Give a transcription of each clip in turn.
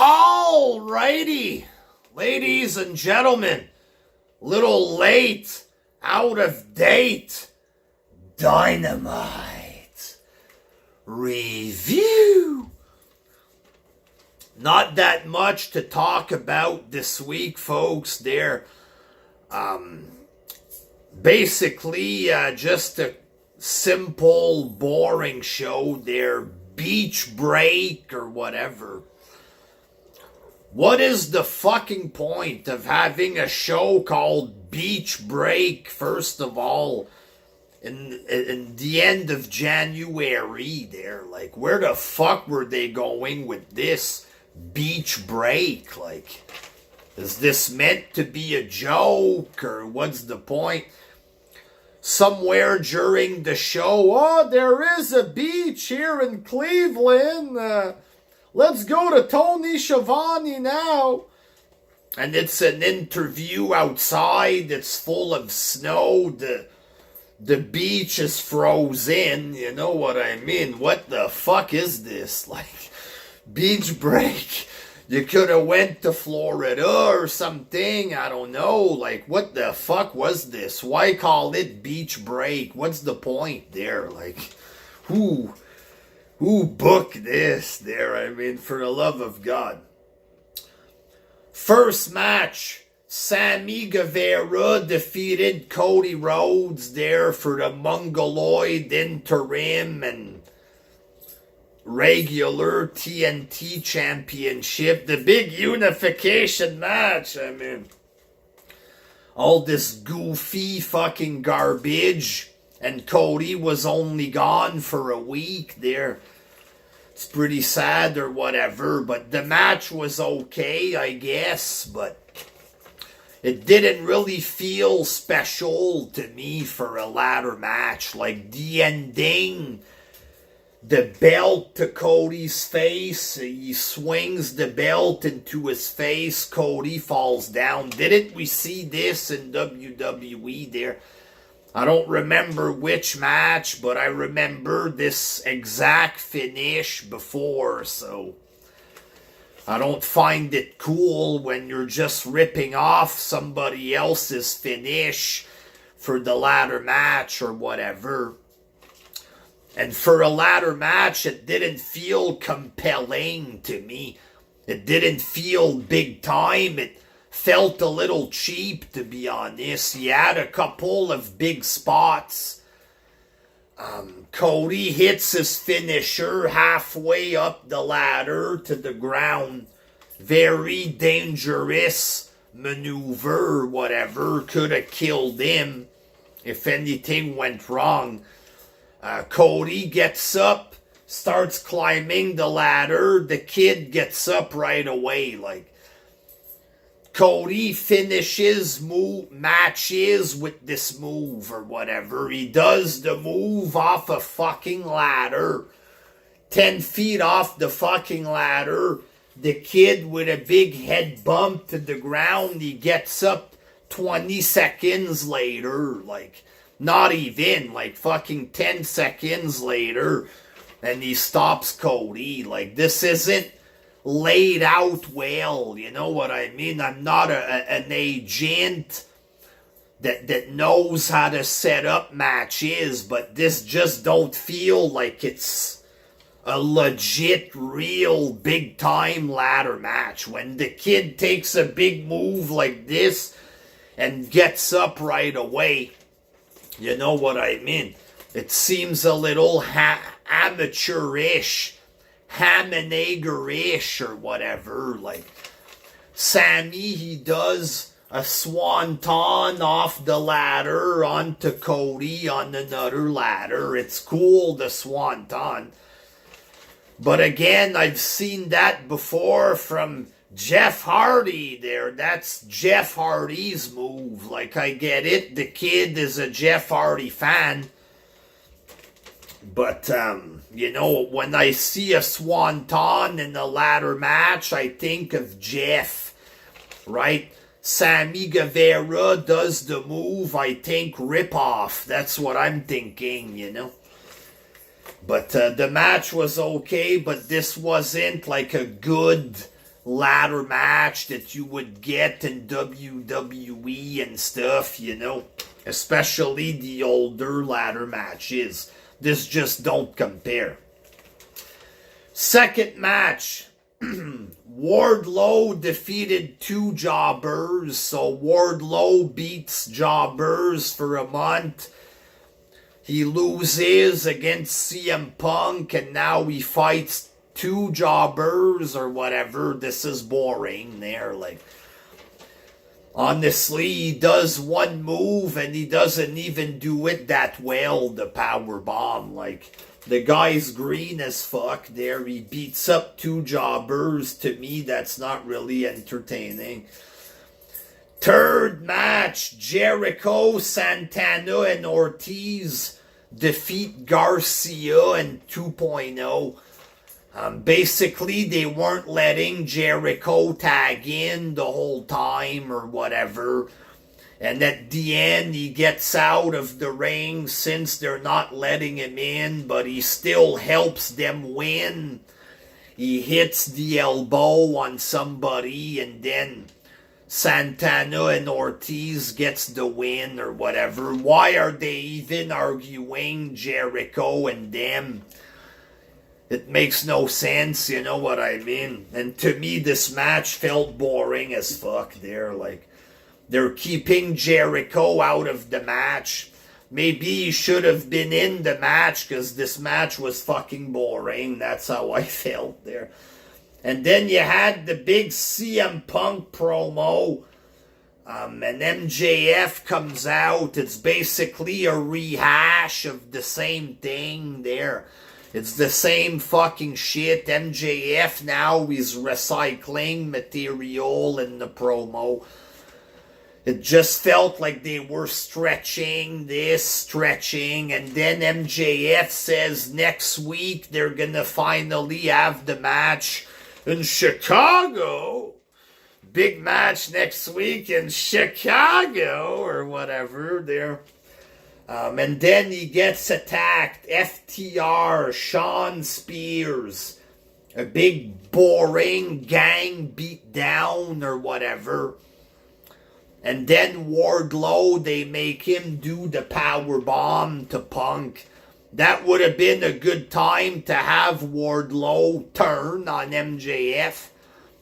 Alrighty, ladies and gentlemen, little late, out of date, Dynamite review. Not that much to talk about this week, folks. They're basically just a simple, boring show. Their beach break or whatever. What is the fucking point of having a show called Beach Break, first of all, in the end of January there? Like, where the fuck were they going with this beach break? Like, is this meant to be a joke, or what's the point? Somewhere during the show, there is a beach here in Cleveland, let's go to Tony Schiavone now. And it's an interview outside. It's full of snow. The beach is frozen. You know what I mean? What the fuck is this? Like, beach break. You could have went to Florida or something. I don't know. Like, what the fuck was this? Why call it beach break? What's the point there? Like, who booked this there? I mean, for the love of God. First match, Sammy Guevara defeated Cody Rhodes there for the Mongoloid interim and regular TNT championship. The big unification match, I mean. All this goofy fucking garbage. And Cody was only gone for a week there. It's pretty sad or whatever, but the match was okay, I guess, but it didn't really feel special to me for a ladder match. Like, the ending, the belt to Cody's face, he swings the belt into his face, Cody falls down. Didn't we see this in WWE there? I don't remember which match, but I remember this exact finish before, so I don't find it cool when you're just ripping off somebody else's finish for the ladder match or whatever. And for a ladder match, it didn't feel compelling to me. It didn't feel big time. It felt a little cheap, to be honest. He had a couple of big spots. Cody hits his finisher halfway up the ladder to the ground. Very dangerous maneuver or whatever. Could have killed him if anything went wrong. Cody gets up, starts climbing the ladder. The kid gets up right away. Like, Cody finishes matches with this move or whatever. He does the move off a fucking ladder. 10 feet off the fucking ladder. The kid with a big head bump to the ground. He gets up 20 seconds later. Like, not even. Like, fucking 10 seconds later. And he stops Cody. Like, this isn't laid out well, you know what I mean? I'm not an agent that knows how to set up matches, but this just don't feel like it's a legit, real, big-time ladder match. When the kid takes a big move like this and gets up right away, you know what I mean? It seems a little amateurish, ham and egger-ish or whatever. Like, Sammy, he does a swanton off the ladder onto Cody on another ladder. It's cool, the swanton. But again, I've seen that before from Jeff Hardy there. That's Jeff Hardy's move. Like, I get it. The kid is a Jeff Hardy fan. But, you know, when I see a swanton in a ladder match, I think of Jeff, right? Sammy Guevara does the move, I think ripoff. That's what I'm thinking, you know? But the match was okay, but this wasn't like a good ladder match that you would get in WWE and stuff, you know. Especially the older ladder matches. This just don't compare. Second match. Wardlow defeated two jobbers. So Wardlow beats jobbers for a month. He loses against CM Punk, and now he fights two jobbers or whatever. This is boring there. Like, honestly, he does one move and he doesn't even do it that well, the power bomb. Like, the guy's green as fuck there. He beats up two jobbers. To me, that's not really entertaining. Third match, Jericho, Santana, and Ortiz defeat Garcia and 2.0. Basically, they weren't letting Jericho tag in the whole time or whatever. And at the end, he gets out of the ring since they're not letting him in, but he still helps them win. He hits the elbow on somebody, and then Santana and Ortiz gets the win or whatever. Why are they even arguing, Jericho and them? It makes no sense, you know what I mean? And to me, this match felt boring as fuck there. Like, they're keeping Jericho out of the match. Maybe he should have been in the match because this match was fucking boring. That's how I felt there. And then you had the big CM Punk promo. And MJF comes out. It's basically a rehash of the same thing there. It's the same fucking shit. MJF now is recycling material in the promo. It just felt like they were stretching, and then MJF says next week they're gonna finally have the match in Chicago. Big match next week in Chicago, or whatever there. And then he gets attacked. FTR, Sean Spears. A big boring gang beat down or whatever. And then Wardlow, they make him do the power bomb to Punk. That would have been a good time to have Wardlow turn on MJF.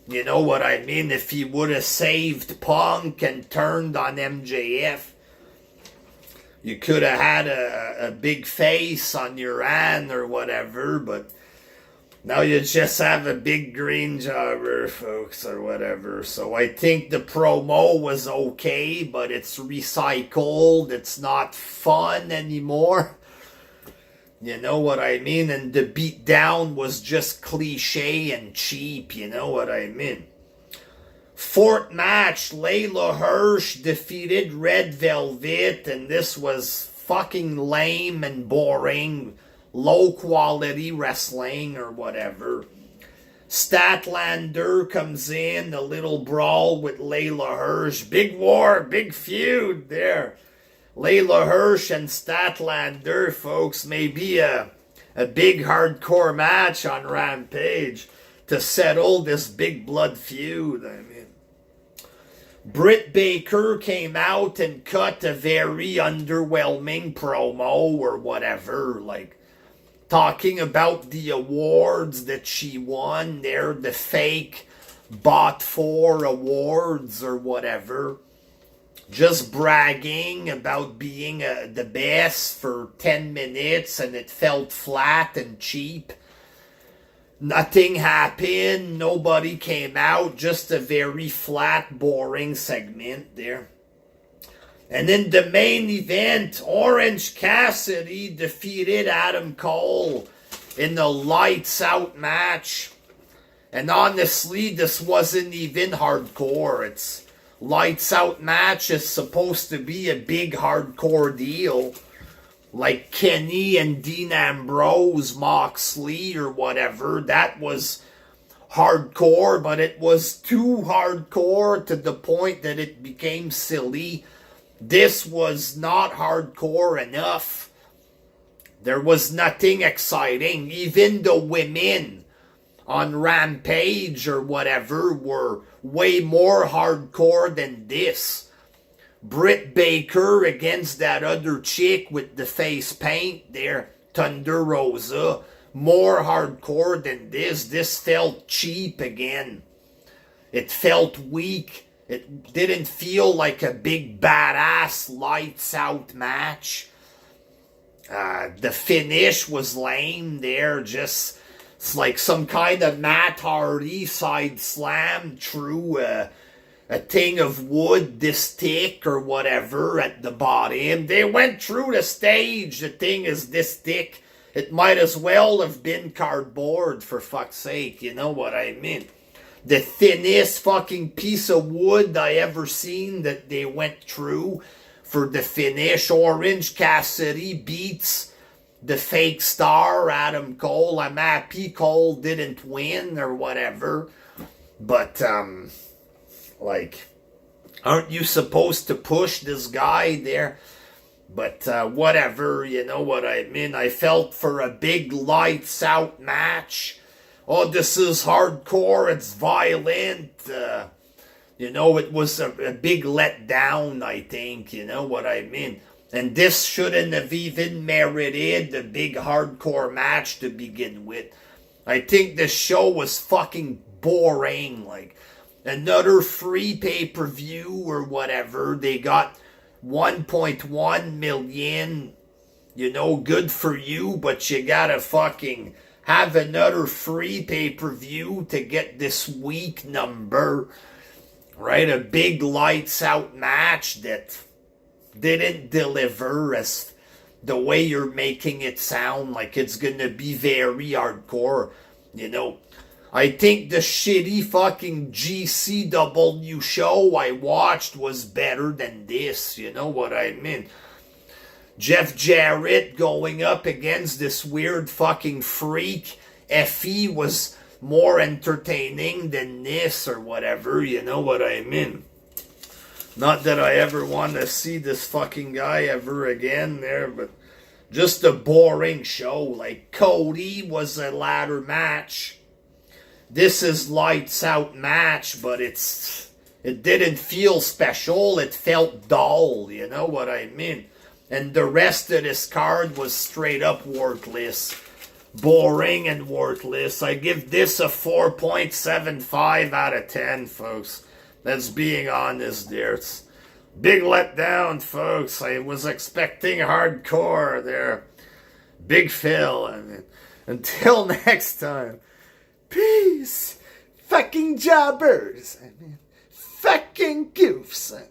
You know what I mean? If he would have saved Punk and turned on MJF. You could have had a big face on your hand or whatever, but now you just have a big green jobber, folks, or whatever. So I think the promo was okay, but it's recycled. It's not fun anymore. You know what I mean? And the beatdown was just cliche and cheap. You know what I mean? Fourth match, Layla Hirsch defeated Red Velvet, and this was fucking lame and boring. Low quality wrestling or whatever. Statlander comes in, a little brawl with Layla Hirsch. Big war, big feud there. Layla Hirsch and Statlander, folks, may be a big hardcore match on Rampage to settle this big blood feud. I mean, Britt Baker came out and cut a very underwhelming promo or whatever, like, talking about the awards that she won. They're the fake bought for awards or whatever. Just bragging about being the best for 10 minutes, and it felt flat and cheap. Nothing happened. Nobody came out. Just a very flat, boring segment there. And in the main event, Orange Cassidy defeated Adam Cole in the lights out match. And honestly, this wasn't even hardcore. It's lights out match is supposed to be a big hardcore deal. Like Kenny and Dean Ambrose, Moxley or whatever. That was hardcore, but it was too hardcore to the point that it became silly. This was not hardcore enough. There was nothing exciting. Even the women on Rampage or whatever were way more hardcore than this. Britt Baker against that other chick with the face paint there, Thunder Rosa, more hardcore than this. This felt cheap again. It felt weak. It didn't feel like a big badass lights out match. The finish was lame there, just it's like some kind of Matt Hardy side slam through a thing of wood this thick or whatever at the bottom. They went through the stage. The thing is this thick. It might as well have been cardboard, for fuck's sake. You know what I mean? The thinnest fucking piece of wood I ever seen that they went through for the finish. Orange Cassidy beats the fake star, Adam Cole. I'm happy Cole didn't win or whatever. But, like, aren't you supposed to push this guy there? But whatever, you know what I mean. I felt for a big lights out match. Oh, this is hardcore, it's violent. You know, it was a big letdown, I think, you know what I mean. And this shouldn't have even merited a big hardcore match to begin with. I think the show was fucking boring, like another free pay-per-view or whatever. They got 1.1 million, you know, good for you, but you gotta fucking have another free pay-per-view to get this weak number, right? A big lights out match that didn't deliver as the way you're making it sound like it's gonna be very hardcore, you know. I think the shitty fucking GCW show I watched was better than this, you know what I mean? Jeff Jarrett going up against this weird fucking freak Effie was more entertaining than this or whatever, you know what I mean? Not that I ever want to see this fucking guy ever again there, but just a boring show. Like, Cody was a ladder match. This is lights out match, but it didn't feel special. It felt dull, you know what I mean? And the rest of this card was straight up worthless. Boring and worthless. I give this a 4.75 out of 10, folks. That's being honest there. It's big letdown, folks. I was expecting hardcore there. Big fail. I mean, until next time. Peace. Fucking jobbers. I mean, fucking goofs. I mean.